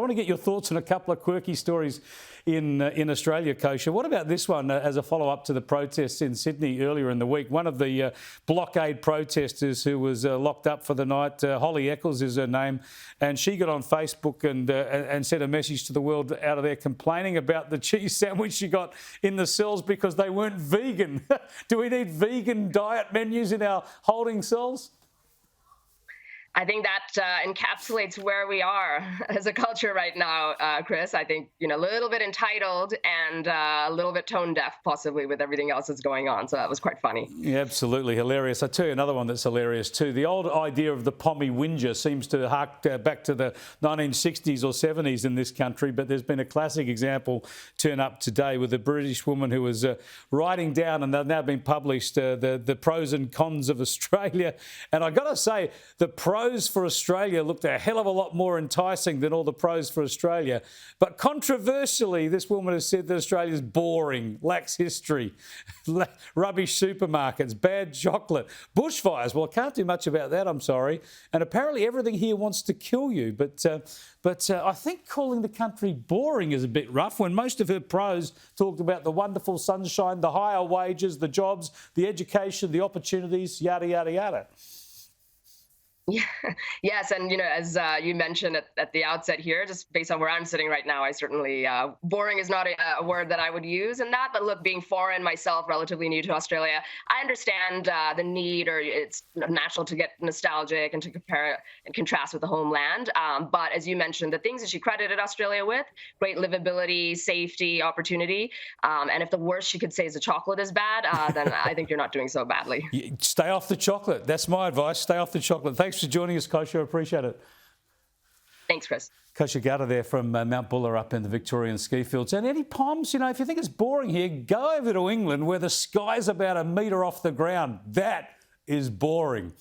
want to get your thoughts on a couple of quirky stories in Australia, Kosher. What about this one as a follow-up to the protests in Sydney earlier in the week? One of the blockade protesters who was locked up for the night, Holly Eccles is her name, and she got on Facebook and sent a message to the world out of there complaining about the cheese sandwich she got in the cells because they weren't vegan. Do we need vegan diet menus in our holding cells? I think that encapsulates where we are as a culture right now, Chris. I think, a little bit entitled and a little bit tone deaf, possibly, with everything else that's going on. So that was quite funny. Yeah, absolutely hilarious. I'll tell you another one that's hilarious too. The old idea of the pommy whinger seems to hark back to the 1960s or 70s in this country, but there's been a classic example turn up today with a British woman who was writing down, and they've now been published, the pros and cons of Australia. And I've got to say, the pros for Australia looked a hell of a lot more enticing than all the pros for Australia. But controversially, this woman has said that Australia's boring, lacks history, rubbish supermarkets, bad chocolate, bushfires. Well, I can't do much about that, I'm sorry. And apparently everything here wants to kill you. But I think calling the country boring is a bit rough when most of her pros talked about the wonderful sunshine, the higher wages, the jobs, the education, the opportunities, yada, yada, yada. Yeah. Yes, and as you mentioned at the outset here, just based on where I'm sitting right now, I certainly boring is not a word that I would use in that. But look, being foreign myself, relatively new to Australia, I understand the need, or it's natural to get nostalgic and to compare and contrast with the homeland. But as you mentioned, the things that she credited Australia with: great livability, safety, opportunity. And if the worst she could say is the chocolate is bad, then I think you're not doing so badly. Stay off the chocolate. That's my advice. Stay off the chocolate. Thanks for joining us, Kosher. Appreciate it. Thanks, Chris. Kosher Gata there from Mount Buller up in the Victorian ski fields. And any Poms, if you think it's boring here, go over to England where the sky's about a metre off the ground. That is boring.